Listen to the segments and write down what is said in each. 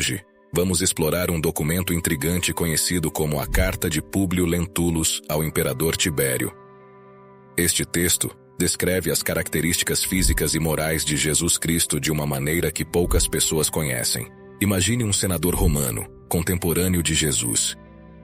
Hoje, vamos explorar um documento intrigante conhecido como a Carta de Públio Lentulus ao Imperador Tibério. Este texto descreve as características físicas e morais de Jesus Cristo de uma maneira que poucas pessoas conhecem. Imagine um senador romano, contemporâneo de Jesus,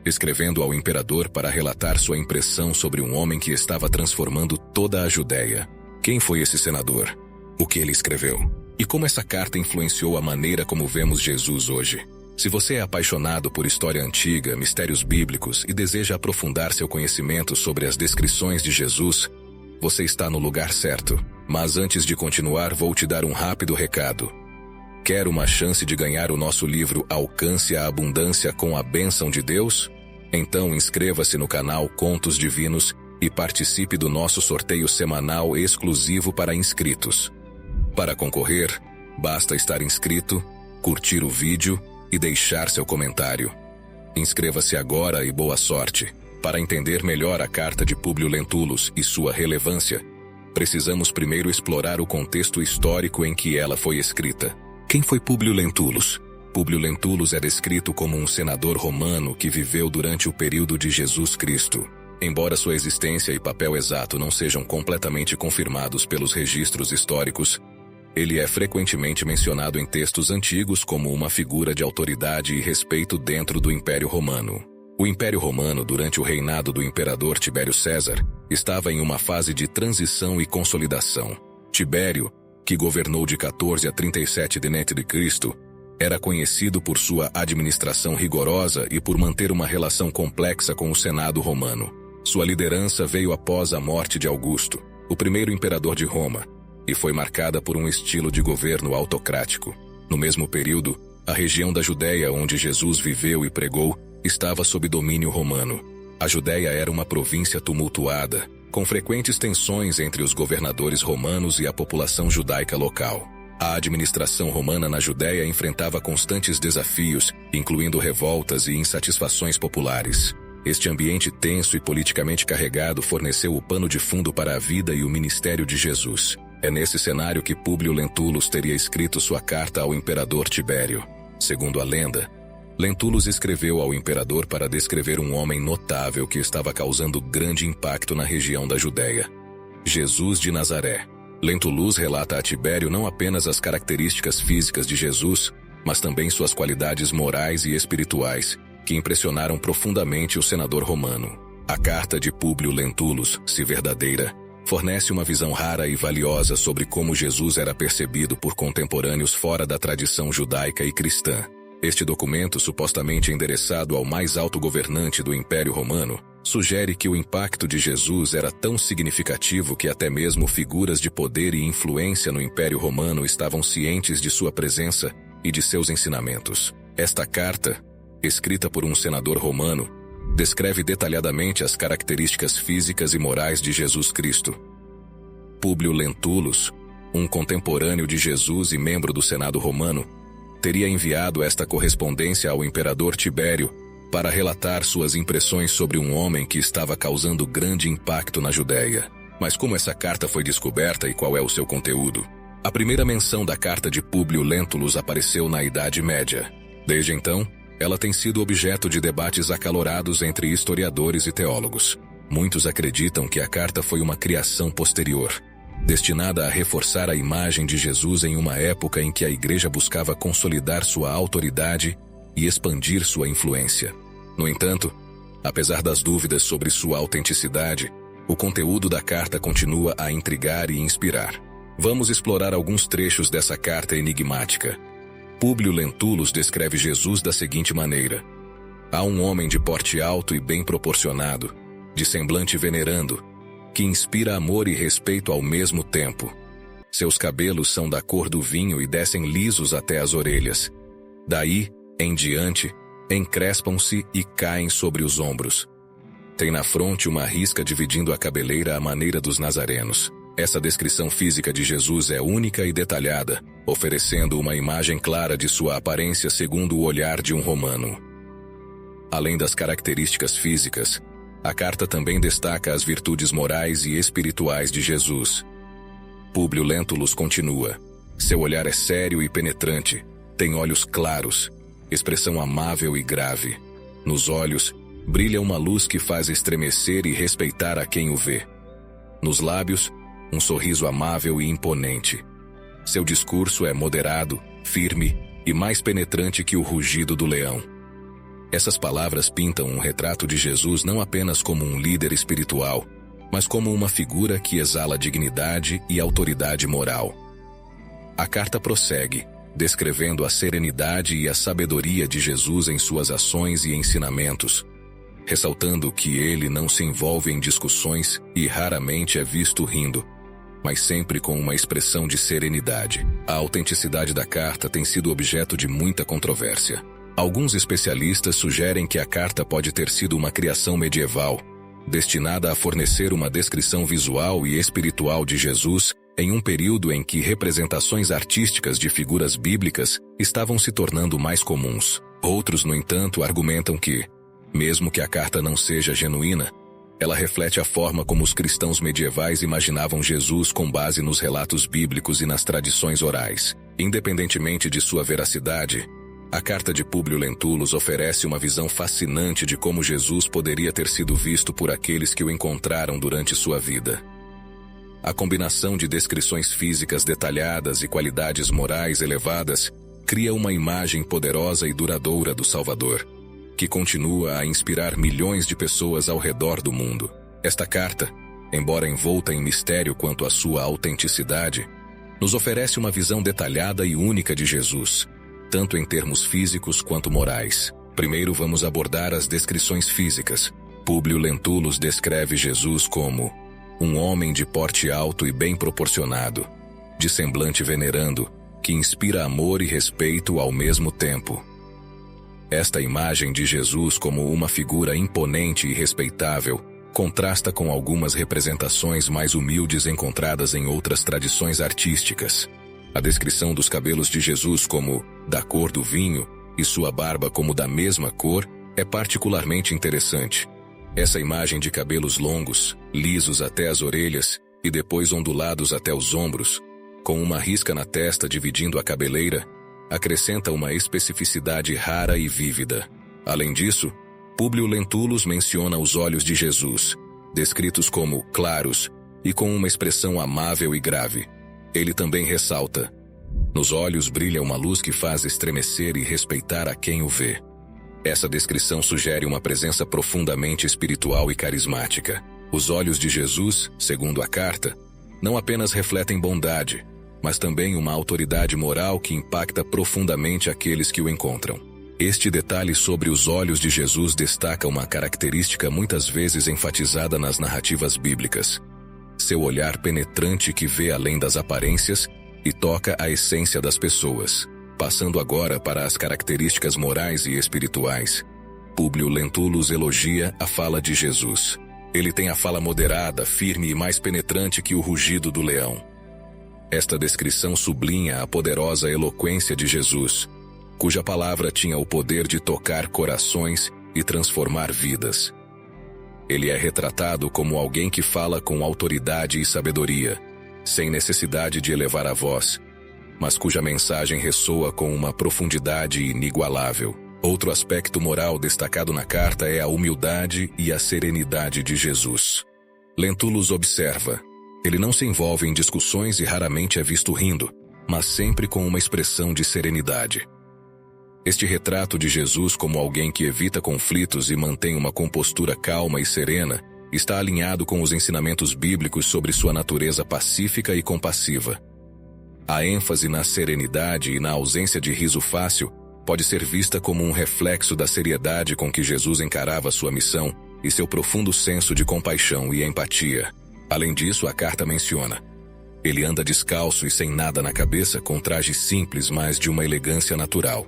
escrevendo ao imperador para relatar sua impressão sobre um homem que estava transformando toda a Judéia. Quem foi esse senador? O que ele escreveu? E como essa carta influenciou a maneira como vemos Jesus hoje? Se você é apaixonado por história antiga, mistérios bíblicos e deseja aprofundar seu conhecimento sobre as descrições de Jesus, você está no lugar certo. Mas antes de continuar, vou te dar um rápido recado. Quer uma chance de ganhar o nosso livro Alcance a Abundância com a Bênção de Deus? Então inscreva-se no canal Contos Divinos e participe do nosso sorteio semanal exclusivo para inscritos. Para concorrer, basta estar inscrito, curtir o vídeo e deixar seu comentário. Inscreva-se agora e boa sorte. Para entender melhor a Carta de Públio Lentulus e sua relevância, precisamos primeiro explorar o contexto histórico em que ela foi escrita. Quem foi Públio Lentulus? Públio Lentulus é descrito como um senador romano que viveu durante o período de Jesus Cristo. Embora sua existência e papel exato não sejam completamente confirmados pelos registros históricos, ele é frequentemente mencionado em textos antigos como uma figura de autoridade e respeito dentro do Império Romano. O Império Romano, durante o reinado do imperador Tibério César, estava em uma fase de transição e consolidação. Tibério, que governou de 14 a 37 d.C., era conhecido por sua administração rigorosa e por manter uma relação complexa com o Senado romano. Sua liderança veio após a morte de Augusto, o primeiro imperador de Roma, e foi marcada por um estilo de governo autocrático. No mesmo período, a região da Judéia onde Jesus viveu e pregou estava sob domínio romano. A Judéia era uma província tumultuada, com frequentes tensões entre os governadores romanos e a população judaica local. A administração romana na Judéia enfrentava constantes desafios, incluindo revoltas e insatisfações populares. Este ambiente tenso e politicamente carregado forneceu o pano de fundo para a vida e o ministério de Jesus. É nesse cenário que Públio Lentulus teria escrito sua carta ao imperador Tibério. Segundo a lenda, Lentulus escreveu ao imperador para descrever um homem notável que estava causando grande impacto na região da Judéia: Jesus de Nazaré. Lentulus relata a Tibério não apenas as características físicas de Jesus, mas também suas qualidades morais e espirituais, que impressionaram profundamente o senador romano. A carta de Públio Lentulus, se verdadeira, fornece uma visão rara e valiosa sobre como Jesus era percebido por contemporâneos fora da tradição judaica e cristã. Este documento, supostamente endereçado ao mais alto governante do Império Romano, sugere que o impacto de Jesus era tão significativo que até mesmo figuras de poder e influência no Império Romano estavam cientes de sua presença e de seus ensinamentos. Esta carta, escrita por um senador romano, descreve detalhadamente as características físicas e morais de Jesus Cristo. Públio Lentulus, um contemporâneo de Jesus e membro do Senado romano, teria enviado esta correspondência ao imperador Tibério para relatar suas impressões sobre um homem que estava causando grande impacto na Judéia. Mas como essa carta foi descoberta e qual é o seu conteúdo? A primeira menção da carta de Públio Lentulus apareceu na Idade Média. Desde então, ela tem sido objeto de debates acalorados entre historiadores e teólogos. Muitos acreditam que a carta foi uma criação posterior, destinada a reforçar a imagem de Jesus em uma época em que a Igreja buscava consolidar sua autoridade e expandir sua influência. No entanto, apesar das dúvidas sobre sua autenticidade, o conteúdo da carta continua a intrigar e inspirar. Vamos explorar alguns trechos dessa carta enigmática. Públio Lentulus descreve Jesus da seguinte maneira: há um homem de porte alto e bem proporcionado, de semblante venerando, que inspira amor e respeito ao mesmo tempo. Seus cabelos são da cor do vinho e descem lisos até as orelhas. Daí, em diante, encrespam-se e caem sobre os ombros. Tem na fronte uma risca dividindo a cabeleira à maneira dos nazarenos. Essa descrição física de Jesus é única e detalhada, oferecendo uma imagem clara de sua aparência segundo o olhar de um romano. Além das características físicas, a carta também destaca as virtudes morais e espirituais de Jesus. Públio Lentulus continua: seu olhar é sério e penetrante, tem olhos claros, expressão amável e grave. Nos olhos, brilha uma luz que faz estremecer e respeitar a quem o vê. Nos lábios, um sorriso amável e imponente. Seu discurso é moderado, firme e mais penetrante que o rugido do leão. Essas palavras pintam um retrato de Jesus não apenas como um líder espiritual, mas como uma figura que exala dignidade e autoridade moral. A carta prossegue, descrevendo a serenidade e a sabedoria de Jesus em suas ações e ensinamentos, ressaltando que ele não se envolve em discussões e raramente é visto rindo, mas sempre com uma expressão de serenidade. A autenticidade da carta tem sido objeto de muita controvérsia. Alguns especialistas sugerem que a carta pode ter sido uma criação medieval, destinada a fornecer uma descrição visual e espiritual de Jesus em um período em que representações artísticas de figuras bíblicas estavam se tornando mais comuns. Outros, no entanto, argumentam que, mesmo que a carta não seja genuína, ela reflete a forma como os cristãos medievais imaginavam Jesus com base nos relatos bíblicos e nas tradições orais. Independentemente de sua veracidade, a carta de Públio Lentulus oferece uma visão fascinante de como Jesus poderia ter sido visto por aqueles que o encontraram durante sua vida. A combinação de descrições físicas detalhadas e qualidades morais elevadas cria uma imagem poderosa e duradoura do Salvador, que continua a inspirar milhões de pessoas ao redor do mundo. Esta carta, embora envolta em mistério quanto à sua autenticidade, nos oferece uma visão detalhada e única de Jesus, tanto em termos físicos quanto morais. Primeiro vamos abordar as descrições físicas. Públio Lentulus descreve Jesus como um homem de porte alto e bem proporcionado, de semblante venerando, que inspira amor e respeito ao mesmo tempo. Esta imagem de Jesus como uma figura imponente e respeitável contrasta com algumas representações mais humildes encontradas em outras tradições artísticas. A descrição dos cabelos de Jesus como da cor do vinho e sua barba como da mesma cor é particularmente interessante. Essa imagem de cabelos longos, lisos até as orelhas e depois ondulados até os ombros, com uma risca na testa dividindo a cabeleira, acrescenta uma especificidade rara e vívida. Além disso, Públio Lentulus menciona os olhos de Jesus, descritos como claros e com uma expressão amável e grave. Ele também ressalta: nos olhos brilha uma luz que faz estremecer e respeitar a quem o vê. Essa descrição sugere uma presença profundamente espiritual e carismática. Os olhos de Jesus, segundo a carta, não apenas refletem bondade, mas também uma autoridade moral que impacta profundamente aqueles que o encontram. Este detalhe sobre os olhos de Jesus destaca uma característica muitas vezes enfatizada nas narrativas bíblicas: seu olhar penetrante que vê além das aparências e toca a essência das pessoas. Passando agora para as características morais e espirituais, Públio Lentulus elogia a fala de Jesus. Ele tem a fala moderada, firme e mais penetrante que o rugido do leão. Esta descrição sublinha a poderosa eloquência de Jesus, cuja palavra tinha o poder de tocar corações e transformar vidas. Ele é retratado como alguém que fala com autoridade e sabedoria, sem necessidade de elevar a voz, mas cuja mensagem ressoa com uma profundidade inigualável. Outro aspecto moral destacado na carta é a humildade e a serenidade de Jesus. Lentulus observa: ele não se envolve em discussões e raramente é visto rindo, mas sempre com uma expressão de serenidade. Este retrato de Jesus como alguém que evita conflitos e mantém uma compostura calma e serena está alinhado com os ensinamentos bíblicos sobre sua natureza pacífica e compassiva. A ênfase na serenidade e na ausência de riso fácil pode ser vista como um reflexo da seriedade com que Jesus encarava sua missão e seu profundo senso de compaixão e empatia. Além disso, a carta menciona: ele anda descalço e sem nada na cabeça, com traje simples, mas de uma elegância natural.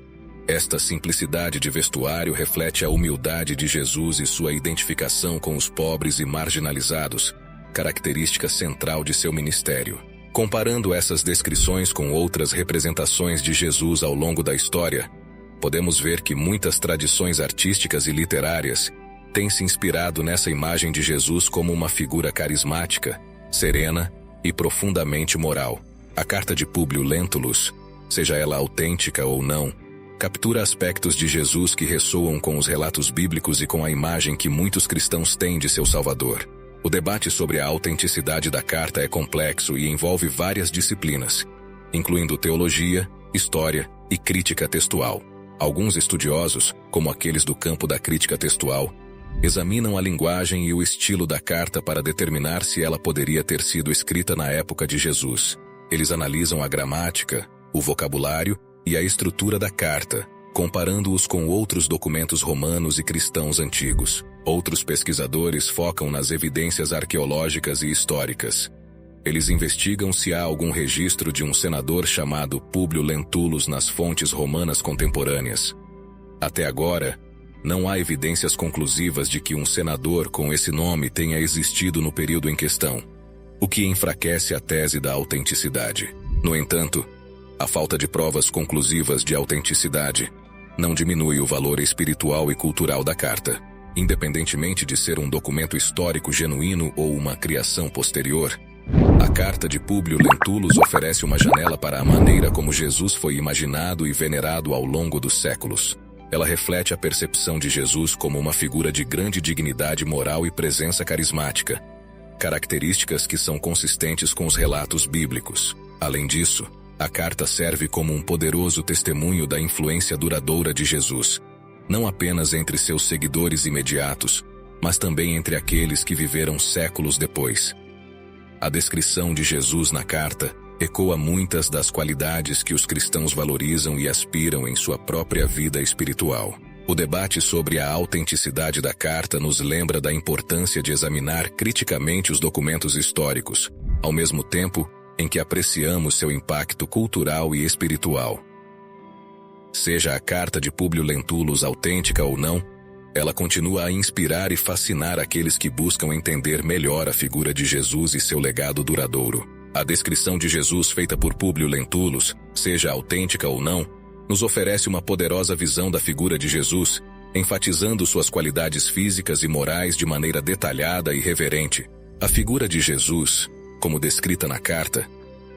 Esta simplicidade de vestuário reflete a humildade de Jesus e sua identificação com os pobres e marginalizados, característica central de seu ministério. Comparando essas descrições com outras representações de Jesus ao longo da história, podemos ver que muitas tradições artísticas e literárias têm se inspirado nessa imagem de Jesus como uma figura carismática, serena e profundamente moral. A carta de Públio Lentulus, seja ela autêntica ou não, captura aspectos de Jesus que ressoam com os relatos bíblicos e com a imagem que muitos cristãos têm de seu Salvador. O debate sobre a autenticidade da carta é complexo e envolve várias disciplinas, incluindo teologia, história e crítica textual. Alguns estudiosos, como aqueles do campo da crítica textual, examinam a linguagem e o estilo da carta para determinar se ela poderia ter sido escrita na época de Jesus. Eles analisam a gramática, o vocabulário e a estrutura da carta, comparando-os com outros documentos romanos e cristãos antigos. Outros pesquisadores focam nas evidências arqueológicas e históricas. Eles investigam se há algum registro de um senador chamado Públio Lentulus nas fontes romanas contemporâneas. Até agora, não há evidências conclusivas de que um senador com esse nome tenha existido no período em questão, o que enfraquece a tese da autenticidade. No entanto, a falta de provas conclusivas de autenticidade não diminui o valor espiritual e cultural da carta. Independentemente de ser um documento histórico genuíno ou uma criação posterior, a carta de Públio Lentulus oferece uma janela para a maneira como Jesus foi imaginado e venerado ao longo dos séculos. Ela reflete a percepção de Jesus como uma figura de grande dignidade moral e presença carismática, características que são consistentes com os relatos bíblicos. Além disso, a carta serve como um poderoso testemunho da influência duradoura de Jesus, não apenas entre seus seguidores imediatos, mas também entre aqueles que viveram séculos depois. A descrição de Jesus na carta ecoa muitas das qualidades que os cristãos valorizam e aspiram em sua própria vida espiritual. O debate sobre a autenticidade da carta nos lembra da importância de examinar criticamente os documentos históricos, ao mesmo tempo em que apreciamos seu impacto cultural e espiritual. Seja a carta de Públio Lentulus autêntica ou não, ela continua a inspirar e fascinar aqueles que buscam entender melhor a figura de Jesus e seu legado duradouro. A descrição de Jesus feita por Públio Lentulus, seja autêntica ou não, nos oferece uma poderosa visão da figura de Jesus, enfatizando suas qualidades físicas e morais de maneira detalhada e reverente. A figura de Jesus, como descrita na carta,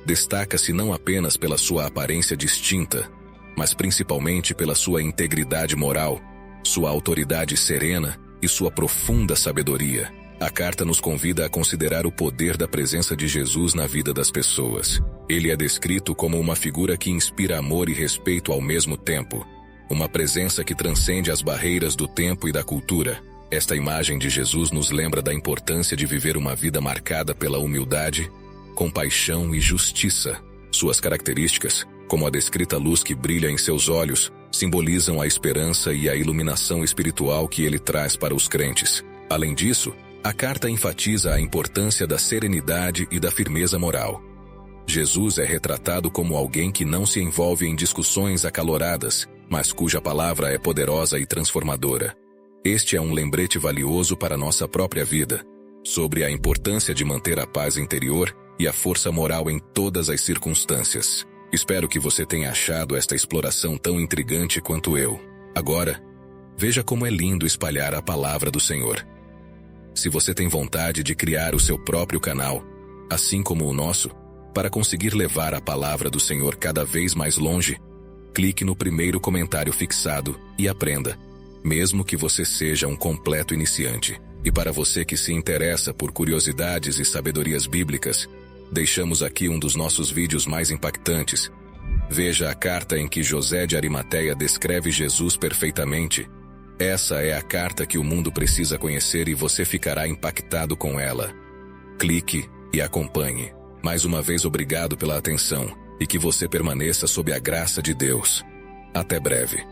destaca-se não apenas pela sua aparência distinta, mas principalmente pela sua integridade moral, sua autoridade serena e sua profunda sabedoria. A carta nos convida a considerar o poder da presença de Jesus na vida das pessoas. Ele é descrito como uma figura que inspira amor e respeito ao mesmo tempo, uma presença que transcende as barreiras do tempo e da cultura. Esta imagem de Jesus nos lembra da importância de viver uma vida marcada pela humildade, compaixão e justiça. Suas características, como a descrita luz que brilha em seus olhos, simbolizam a esperança e a iluminação espiritual que ele traz para os crentes. Além disso, a carta enfatiza a importância da serenidade e da firmeza moral. Jesus é retratado como alguém que não se envolve em discussões acaloradas, mas cuja palavra é poderosa e transformadora. Este é um lembrete valioso para nossa própria vida, sobre a importância de manter a paz interior e a força moral em todas as circunstâncias. Espero que você tenha achado esta exploração tão intrigante quanto eu. Agora, veja como é lindo espalhar a palavra do Senhor. Se você tem vontade de criar o seu próprio canal, assim como o nosso, para conseguir levar a palavra do Senhor cada vez mais longe, clique no primeiro comentário fixado e aprenda, mesmo que você seja um completo iniciante. E para você que se interessa por curiosidades e sabedorias bíblicas, deixamos aqui um dos nossos vídeos mais impactantes. Veja a carta em que José de Arimateia descreve Jesus perfeitamente. Essa é a carta que o mundo precisa conhecer e você ficará impactado com ela. Clique e acompanhe. Mais uma vez, obrigado pela atenção e que você permaneça sob a graça de Deus. Até breve.